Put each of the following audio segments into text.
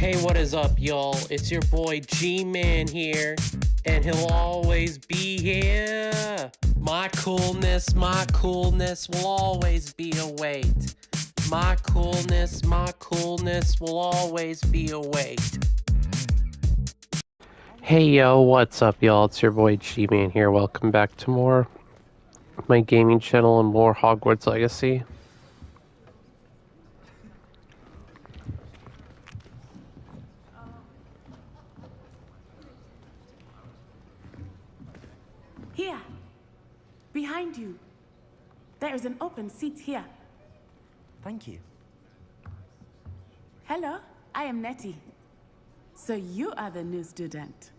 Hey, what is up, y'all? It's your boy G-Man here, and he'll always be here. My coolness will always be a weight. My coolness will always be a weight. Hey, yo, what's up, y'all? It's your boy G-Man here. Welcome back to more of my gaming channel and more Hogwarts Legacy. Here, behind you. There is an open seat here. Thank you. Hello, I am Nettie. So you are the new student.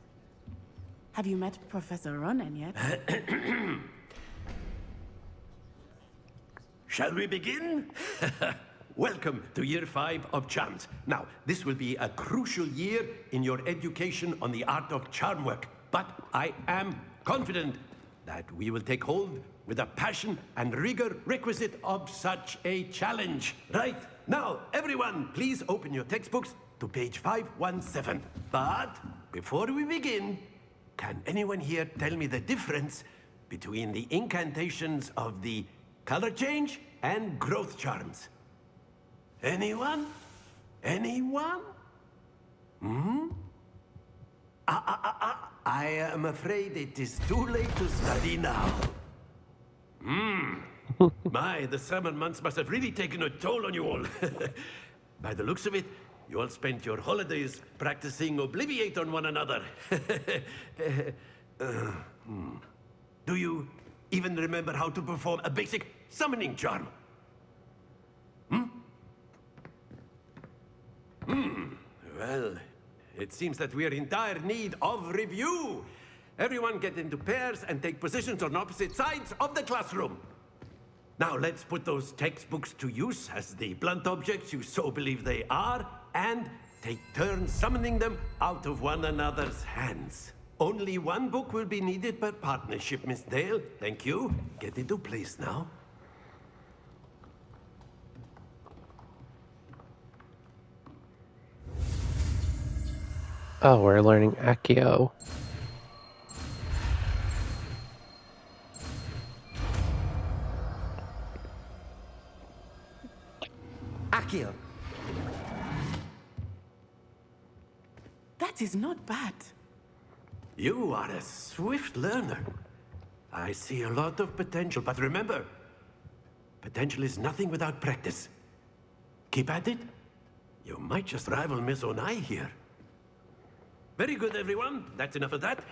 Have you met Professor Ronan yet? Shall we begin? Welcome to Year 5 of Charms. Now, this will be a crucial year in your education on the art of charm work, but I am confident that we will take hold with the passion and rigor requisite of such a challenge. Right, now, everyone, please open your textbooks to page 517. But before we begin, can anyone here tell me the difference between the incantations of the color change and growth charms? Anyone? Anyone? I am afraid it is too late to study now. My, the summer months must have really taken a toll on you all. By the looks of it, you all spent your holidays practicing Obliviate on one another. Do you even remember how to perform a basic summoning charm? Well, it seems that we are in dire need of review. Everyone get into pairs and take positions on opposite sides of the classroom. Now let's put those textbooks to use as the blunt objects you so believe they are, and take turns summoning them out of one another's hands. Only one book will be needed per partnership, Miss Dale. Thank you. Get into place now. Oh, we're learning Accio. Accio. That is not bad. You are a swift learner. I see a lot of potential, but remember, potential is nothing without practice. Keep at it. You might just rival Miss Onai here. Very good, everyone. That's enough of that.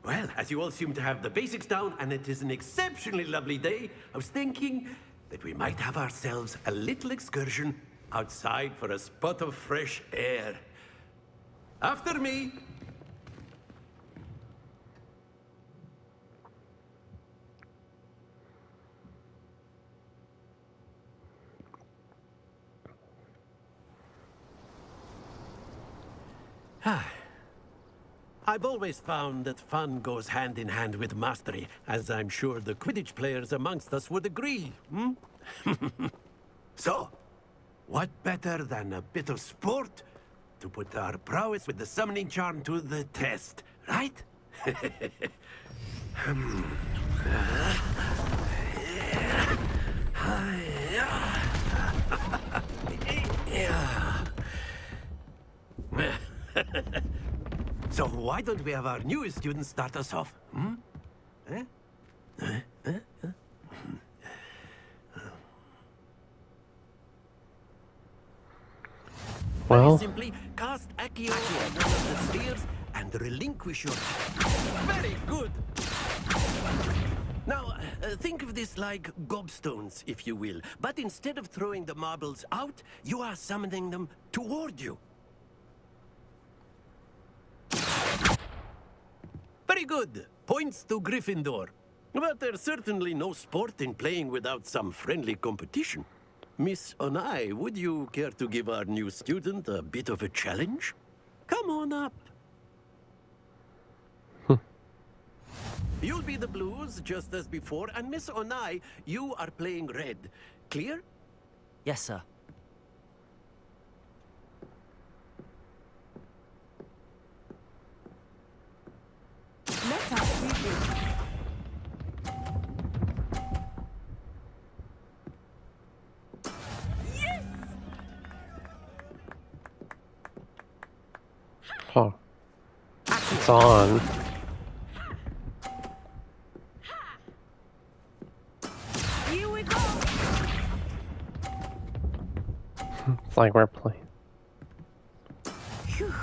Well, as you all seem to have the basics down, and it is an exceptionally lovely day, I was thinking that we might have ourselves a little excursion outside for a spot of fresh air. After me. I've always found that fun goes hand in hand with mastery, as I'm sure the Quidditch players amongst us would agree, So, what better than a bit of sport to put our prowess with the summoning charm to the test, right? So why don't we have our newest student start us off? Well, Simply cast Accio on one of the spheres and relinquish your... Very good! Now, think of this like gobstones, if you will. But instead of throwing the marbles out, you are summoning them toward you. Very good. Points to Gryffindor. But there's certainly no sport in playing without some friendly competition. Miss Onai, would you care to give our new student a bit of a challenge? Come on up. You'll be the blues, just as before, and Miss Onai, you are playing red. Clear? Yes, sir. it's on. Here we go. It's like we're playing. Phew.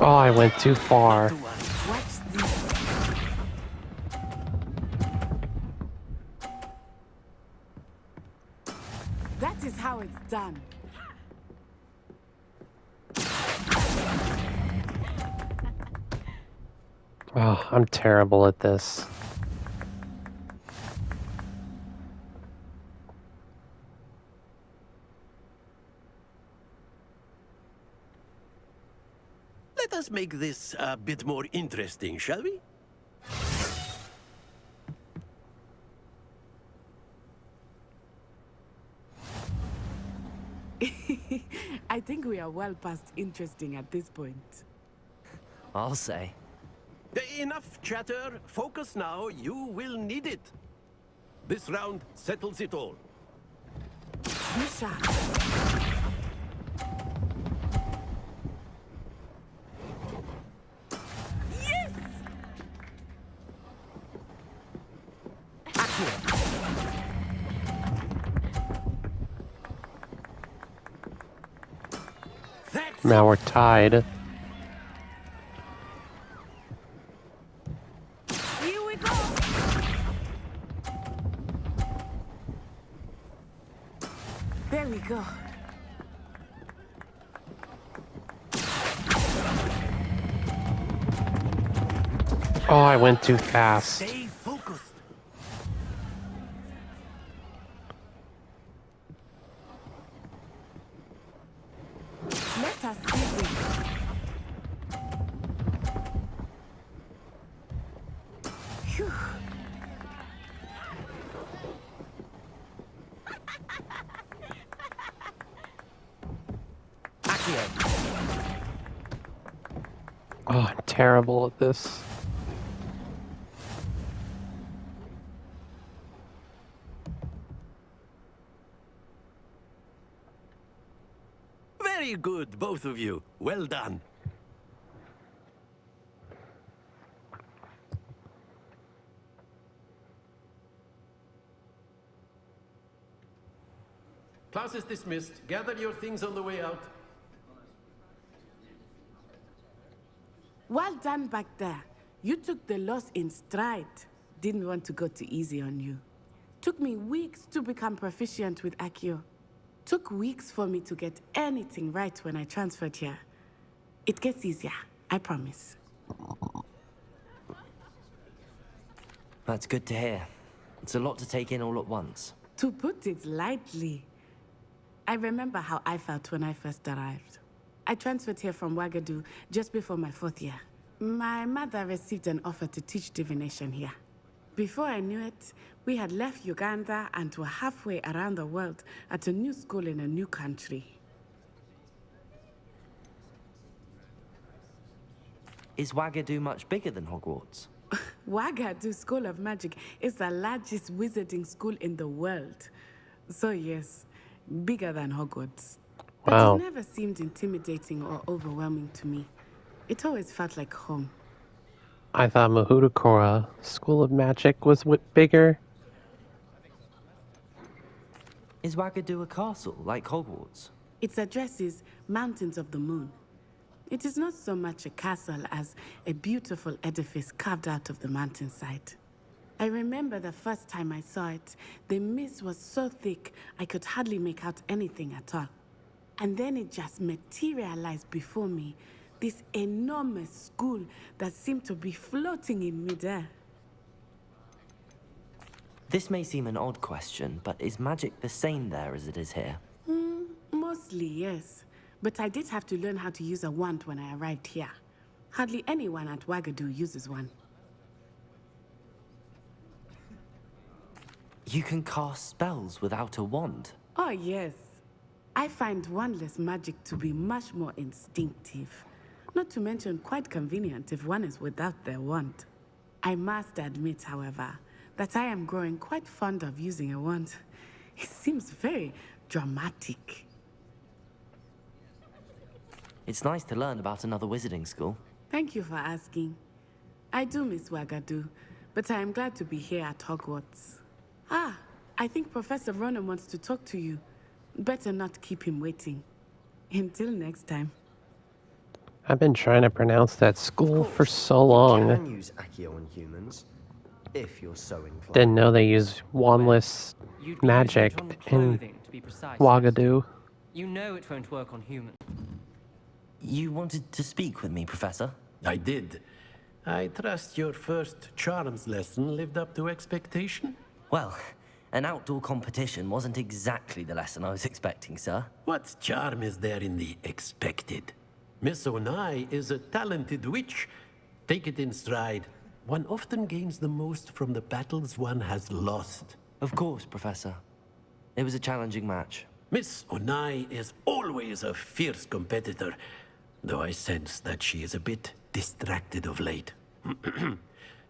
Oh, I went too far. Watch this. That is how it's done. Oh, I'm terrible at this. Let us make this a bit more interesting, shall we? I think we are well past interesting at this point. I'll say. Enough chatter. Focus now. You will need it. This round settles it all. Misha. Yes! That's Now we're tied. Here we go. There we go. Oh, I went too fast. Stay focused. Let us see this. Phew. Oh, I'm terrible at this. Very good, both of you. Well done. Class is dismissed. Gather your things on the way out. Well done back there. You took the loss in stride. Didn't want to go too easy on you. Took me weeks to become proficient with Accio. Took weeks for me to get anything right when I transferred here. It gets easier, I promise. That's good to hear. It's a lot to take in all at once. To put it lightly, I remember how I felt when I first arrived. I transferred here from Wagadu just before my 4th year. My mother received an offer to teach divination here. Before I knew it, we had left Uganda and were halfway around the world at a new school in a new country. Is Wagadu much bigger than Hogwarts? Wagadu School of Magic is the largest wizarding school in the world. So yes, bigger than Hogwarts. But Wow. it never seemed intimidating or overwhelming to me. It always felt like home. I thought Mahudakora School of Magic was bigger. Is Wagadu a castle, like Hogwarts? Its address is Mountains of the Moon. It is not so much a castle as a beautiful edifice carved out of the mountainside. I remember the first time I saw it, the mist was so thick I could hardly make out anything at all. And then it just materialized before me, this enormous school that seemed to be floating in midair. This may seem an odd question, but is magic the same there as it is here? Mostly, yes. But I did have to learn how to use a wand when I arrived here. Hardly anyone at Wagadu uses one. You can cast spells without a wand. Oh, yes. I find wandless magic to be much more instinctive. Not to mention quite convenient if one is without their wand. I must admit, however, that I am growing quite fond of using a wand. It seems very dramatic. It's nice to learn about another wizarding school. Thank you for asking. I do miss Wagadu, but I am glad to be here at Hogwarts. Ah, I think Professor Ronan wants to talk to you. Better not keep him waiting. Until next time. I've been trying to pronounce that school for so You long. can use Accio on humans, if you're so inclined. Didn't know they use wandless You'd be magic using it on in clothing, to be precise. Wagadu. You know it won't work on humans. You wanted to speak with me, Professor? I did. I trust your first charms lesson lived up to expectation? Well, an outdoor competition wasn't exactly the lesson I was expecting, sir. What charm is there in the expected? Miss Onai is a talented witch. Take it in stride. One often gains the most from the battles one has lost. Of course, Professor. It was a challenging match. Miss Onai is always a fierce competitor, though I sense that she is a bit distracted of late.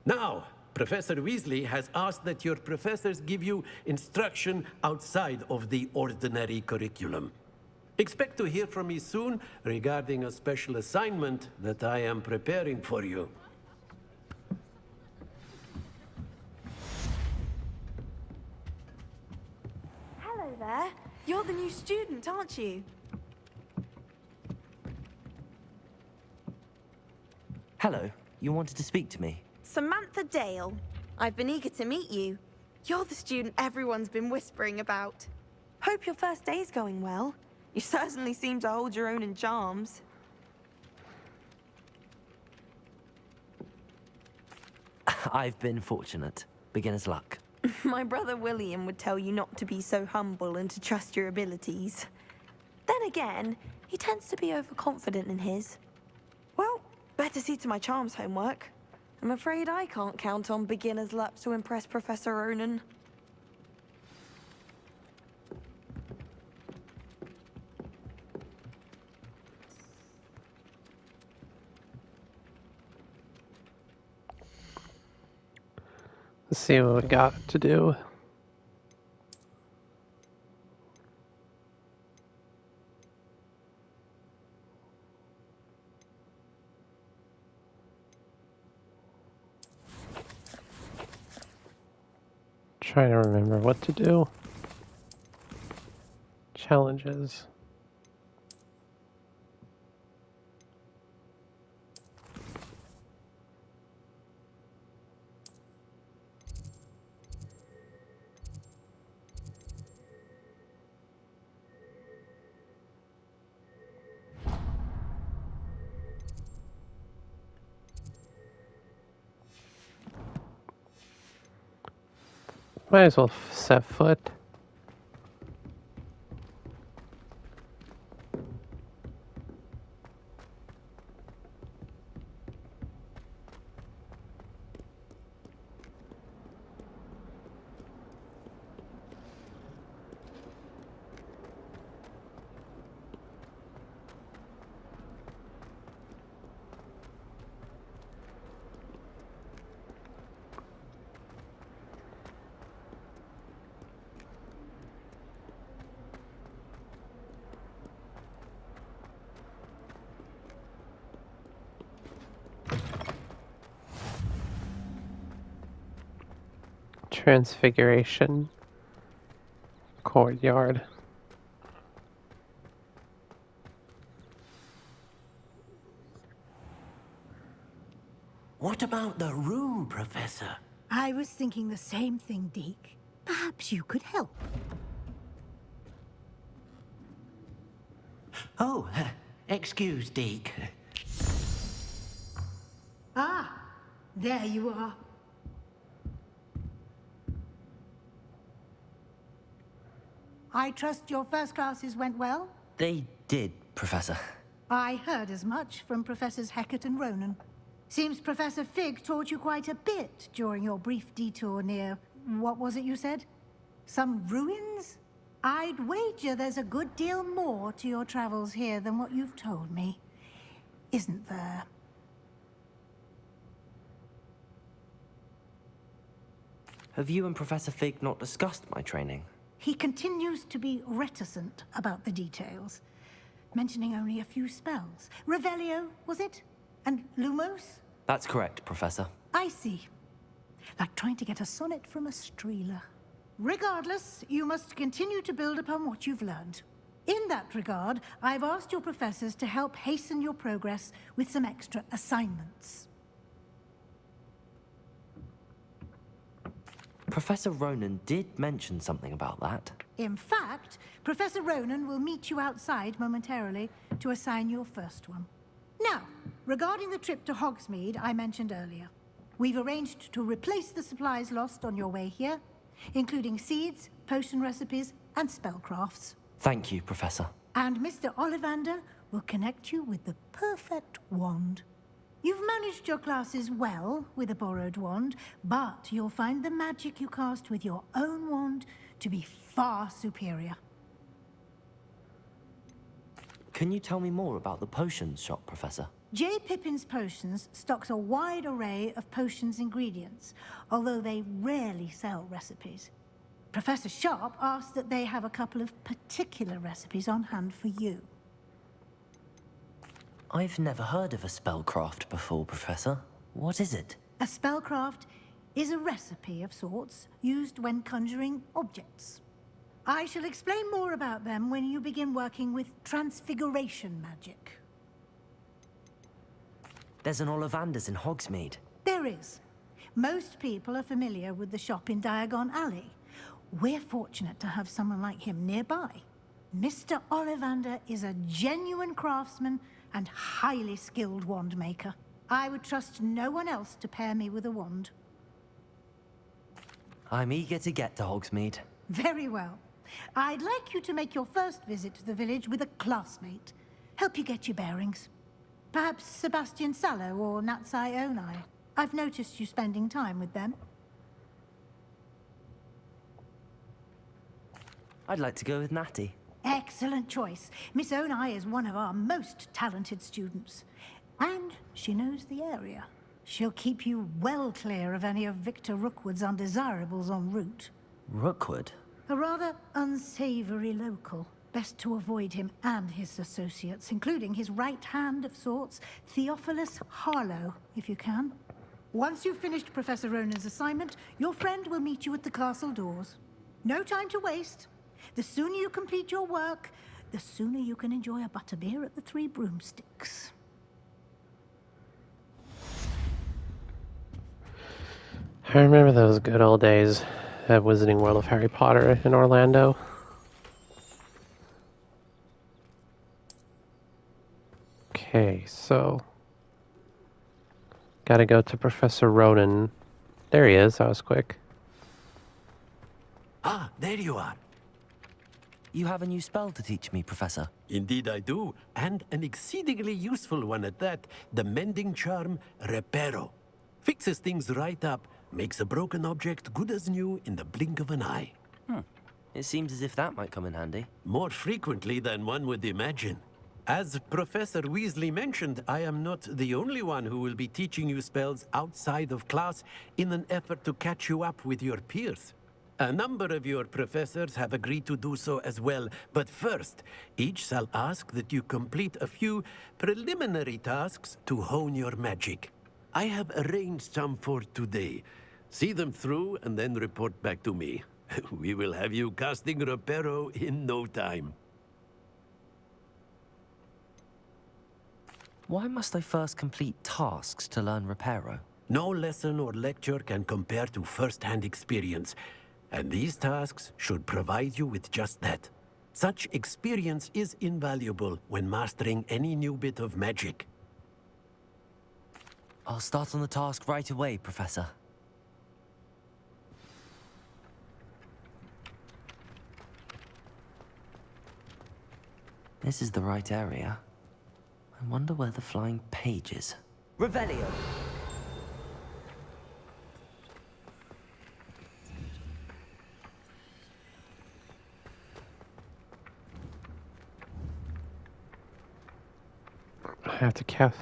Now, Professor Weasley has asked that your professors give you instruction outside of the ordinary curriculum. Expect to hear from me soon regarding a special assignment that I am preparing for you. Hello there. You're the new student, aren't you? Hello, you wanted to speak to me? Samantha Dale. I've been eager to meet you. You're the student everyone's been whispering about. Hope your first day's going well. You certainly seem to hold your own in charms. I've been fortunate. Beginner's luck. My brother William would tell you not to be so humble and to trust your abilities. Then again, he tends to be overconfident in his. Well, better see to my charms homework. I'm afraid I can't count on beginner's luck to impress Professor Ronan. Let's see what we got to do. Trying to remember what to do. Challenges. Might as well set foot. Transfiguration courtyard. What about the room, Professor? I was thinking the same thing, Deke. Perhaps you could help. Oh, excuse, Deke. Ah, there you are. I trust your first classes went well? They did, Professor. I heard as much from Professors Hecat and Ronan. Seems Professor Fig taught you quite a bit during your brief detour near... what was it you said? Some ruins? I'd wager there's a good deal more to your travels here than what you've told me. Isn't there? Have you and Professor Fig not discussed my training? He continues to be reticent about the details, mentioning only a few spells. Revelio, was it? And Lumos? That's correct, Professor. I see. Like trying to get a sonnet from a streeler. Regardless, you must continue to build upon what you've learned. In that regard, I've asked your professors to help hasten your progress with some extra assignments. Professor Ronan did mention something about that. In fact, Professor Ronan will meet you outside momentarily to assign your first one. Now, regarding the trip to Hogsmeade I mentioned earlier, we've arranged to replace the supplies lost on your way here, including seeds, potion recipes, and spellcrafts. Thank you, Professor. And Mr. Ollivander will connect you with the perfect wand. You've managed your classes well with a borrowed wand, but you'll find the magic you cast with your own wand to be far superior. Can you tell me more about the potions shop, Professor? J. Pippin's Potions stocks a wide array of potions ingredients, although they rarely sell recipes. Professor Sharp asked that they have a couple of particular recipes on hand for you. I've never heard of a spellcraft before, Professor. What is it? A spellcraft is a recipe of sorts used when conjuring objects. I shall explain more about them when you begin working with transfiguration magic. There's an Ollivander's in Hogsmeade. There is. Most people are familiar with the shop in Diagon Alley. We're fortunate to have someone like him nearby. Mr. Ollivander is a genuine craftsman and highly skilled wand maker. I would trust no one else to pair me with a wand. I'm eager to get to Hogsmeade. Very well. I'd like you to make your first visit to the village with a classmate. Help you get your bearings. Perhaps Sebastian Sallow or Natsai Onai. I've noticed you spending time with them. I'd like to go with Natty. Excellent choice. Miss Onai is one of our most talented students. And she knows the area. She'll keep you well clear of any of Victor Rookwood's undesirables en route. Rookwood? A rather unsavory local. Best to avoid him and his associates, including his right hand of sorts, Theophilus Harlow, if you can. Once you've finished Professor Ronan's assignment, your friend will meet you at the castle doors. No time to waste. The sooner you complete your work, the sooner you can enjoy a butterbeer at the Three Broomsticks. I remember those good old days at Wizarding World of Harry Potter in Orlando. Okay, so gotta go to Professor Ronan. There he is, that was quick. Ah, there you are. You have a new spell to teach me, Professor. Indeed I do, and an exceedingly useful one at that. The mending charm, Reparo. Fixes things right up, makes a broken object good as new in the blink of an eye. It seems as if that might come in handy. More frequently than one would imagine. As Professor Weasley mentioned, I am not the only one who will be teaching you spells outside of class in an effort to catch you up with your peers. A number of your professors have agreed to do so as well, but first, each shall ask that you complete a few preliminary tasks to hone your magic. I have arranged some for today. See them through and then report back to me. We will have you casting Reparo in no time. Why must I first complete tasks to learn Reparo? No lesson or lecture can compare to first-hand experience, and these tasks should provide you with just that. Such experience is invaluable when mastering any new bit of magic. I'll start on the task right away, Professor. This is the right area. I wonder where the flying page is. Revelio! I have to cast.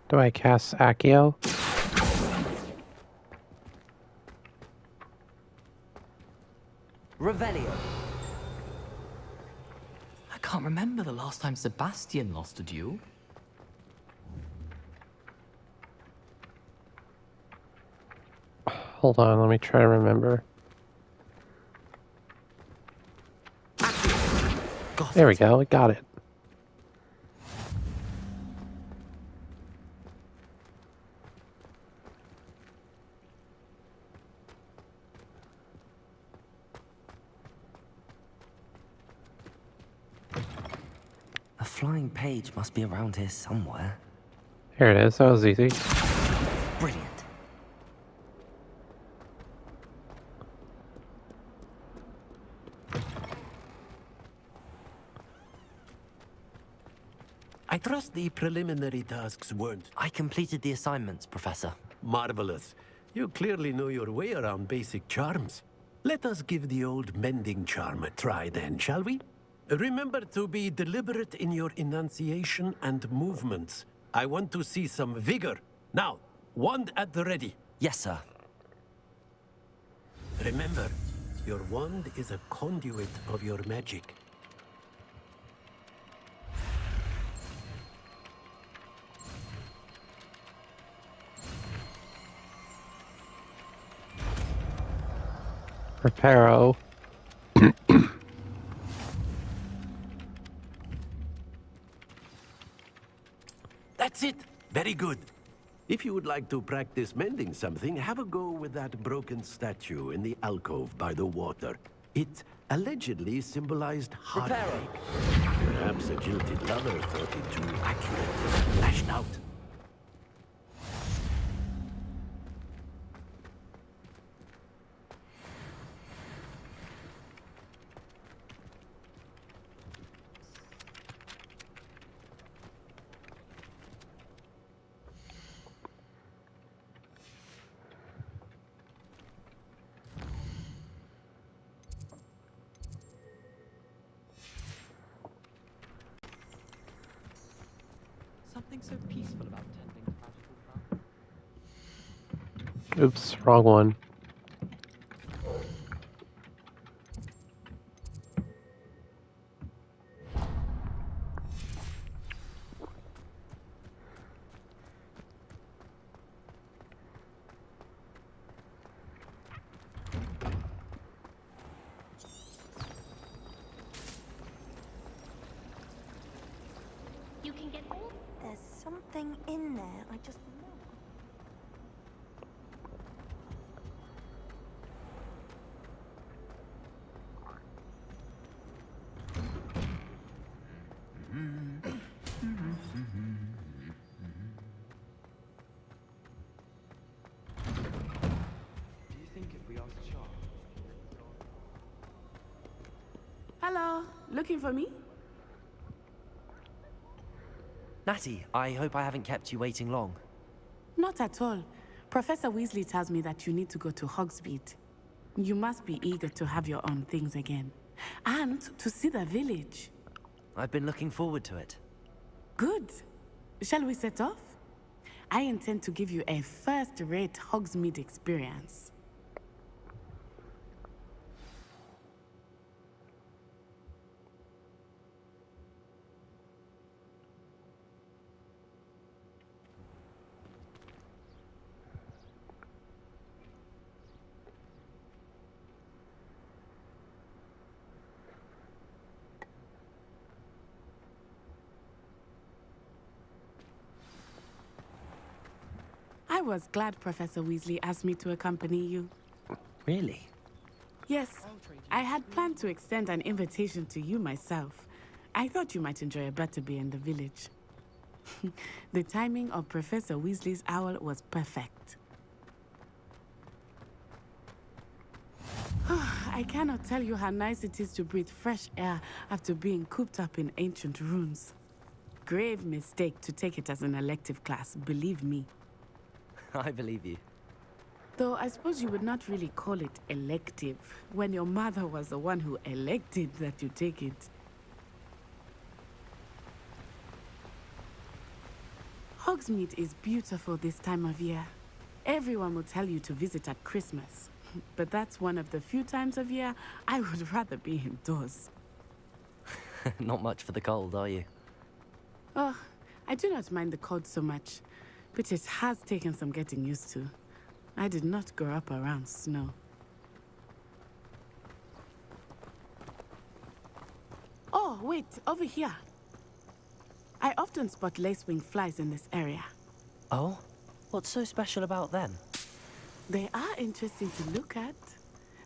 Do I cast Accio? Revelio. I can't remember the last time Sebastian lost a duel. Hold on, let me try to remember. There we go, we got it. A flying page must be around here somewhere. Here it is, that was easy. Brilliant. I trust the preliminary tasks weren't I completed the assignments, Professor. marvelous. You clearly know your way around basic charms. Let us give the old mending charm a try then, shall we? Remember to be deliberate in your enunciation and movements. I want to see some vigor. Now, wand at the ready. Yes, sir. Remember, your wand is a conduit of your magic. Reparo. That's it. Very good. If you would like to practice mending something, have a go with that broken statue in the alcove by the water. It allegedly symbolized heartache. Perhaps a jilted lover thought it too accurately lashed out. Something so peaceful about tending to magical plants. Oops, wrong one. You can get all. There's something in there. I just know. Do you think if we asked Charles? Hello, looking for me? Natty, I hope I haven't kept you waiting long. Not at all. Professor Weasley tells me that you need to go to Hogsmeade. You must be eager to have your own things again. And to see the village. I've been looking forward to it. Good. Shall we set off? I intend to give you a first-rate Hogsmeade experience. I was glad Professor Weasley asked me to accompany you. Really? Yes, I had planned to extend an invitation to you myself. I thought you might enjoy a butterbeer in the village. The timing of Professor Weasley's owl was perfect. I cannot tell you how nice it is to breathe fresh air after being cooped up in ancient ruins. Grave mistake to take it as an elective class, believe me. I believe you. Though I suppose you would not really call it elective when your mother was the one who elected that you take it. Hogsmeade is beautiful this time of year. Everyone will tell you to visit at Christmas. But that's one of the few times of year I would rather be indoors. Not much for the cold, are you? Oh, I do not mind the cold so much, but it has taken some getting used to. I did not grow up around snow. Oh, wait, over here. I often spot lacewing flies in this area. Oh? What's so special about them? They are interesting to look at,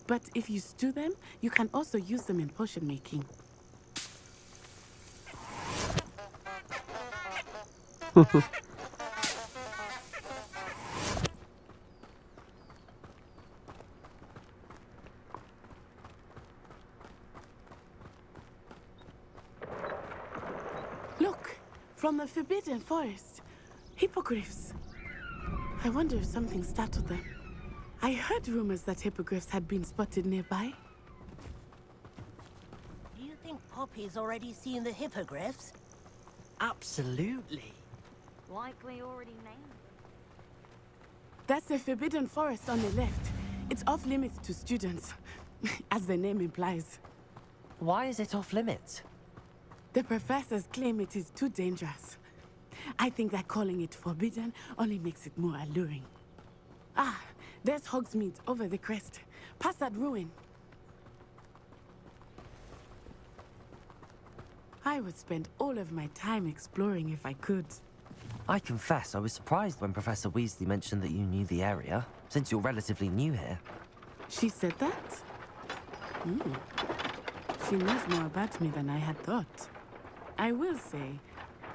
but if you stew them, you can also use them in potion making. Look, from the Forbidden Forest, hippogriffs. I wonder if something startled them. I heard rumors that hippogriffs had been spotted nearby. Do you think Poppy's already seen the hippogriffs? Absolutely. Likely already named. That's the Forbidden Forest on the left. It's off limits to students, as the name implies. Why is it off limits? The professors claim it is too dangerous. I think that calling it forbidden only makes it more alluring. Ah, there's Hogsmeade over the crest, past that ruin. I would spend all of my time exploring if I could. I confess I was surprised when Professor Weasley mentioned that you knew the area, since you're relatively new here. She said that? She knows more about me than I had thought. I will say,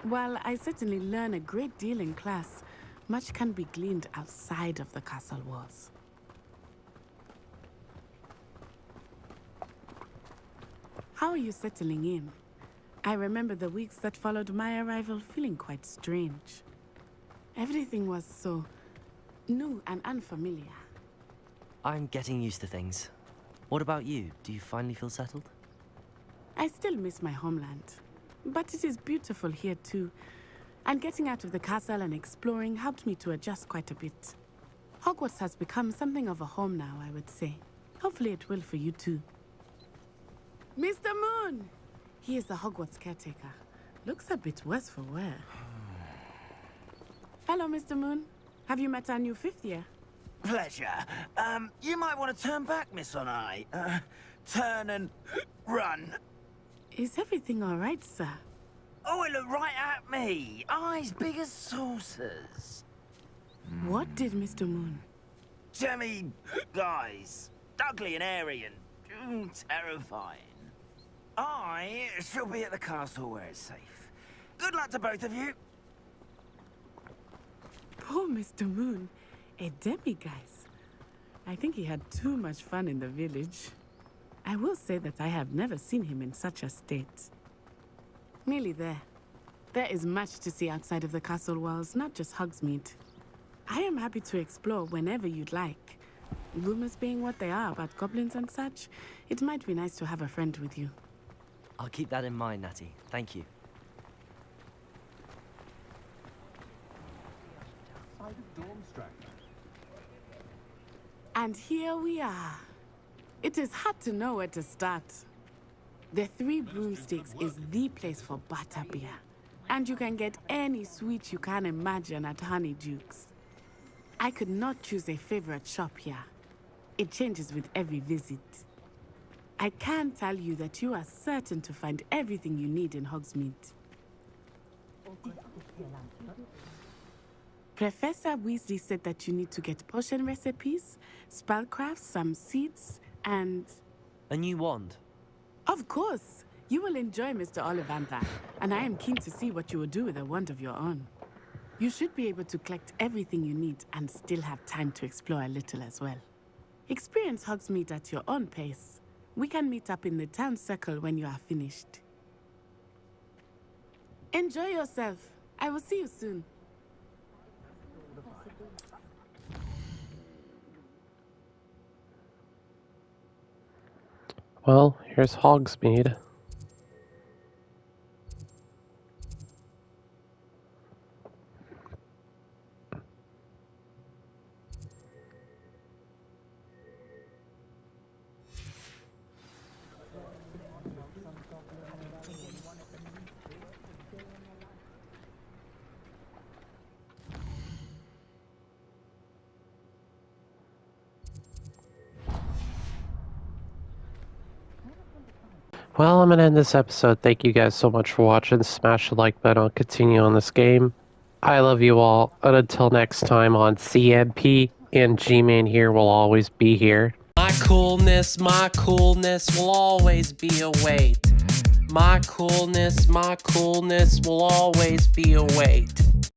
while I certainly learn a great deal in class, much can be gleaned outside of the castle walls. How are you settling in? I remember the weeks that followed my arrival feeling quite strange. Everything was so new and unfamiliar. I'm getting used to things. What about you? Do you finally feel settled? I still miss my homeland, but it is beautiful here too. And getting out of the castle and exploring helped me to adjust quite a bit. Hogwarts has become something of a home now, I would say. Hopefully it will for you too. Mr. Moon! He is the Hogwarts caretaker. Looks a bit worse for wear. Hello, Mr. Moon. Have you met our new fifth year? Pleasure. You might want to turn back, Miss Onai. Turn and run. Is everything all right, sir? Oh, it looked right at me. Eyes big as saucers. What did Mr. Moon? Jemmy guys. Ugly and airy and terrifying. I shall be at the castle where it's safe. Good luck to both of you. Poor Mr. Moon. A demiguise. I think he had too much fun in the village. I will say that I have never seen him in such a state. Nearly there. There is much to see outside of the castle walls, not just Hogsmeade. I am happy to explore whenever you'd like. Rumors being what they are about goblins and such, it might be nice to have a friend with you. I'll keep that in mind, Natty. Thank you. And here we are. It is hard to know where to start. The Three Broomsticks is the place for butterbeer. And you can get any sweet you can imagine at Honeydukes. I could not choose a favorite shop here. It changes with every visit. I can tell you that you are certain to find everything you need in Hogsmeade. Professor Weasley said that you need to get potion recipes, spellcrafts, some seeds, and... A new wand? Of course! You will enjoy Mr. Ollivander, and I am keen to see what you will do with a wand of your own. You should be able to collect everything you need and still have time to explore a little as well. Experience Hogsmeade at your own pace. We can meet up in the town circle when you are finished. Enjoy yourself. I will see you soon. Well, here's Hogsmeade. Well, I'm going to end this episode. Thank you guys so much for watching. Smash the like button. I'll continue on this game. I love you all. And until next time on CMP and G-ManHere will always be here. My coolness will always be a weight. My coolness will always be a weight.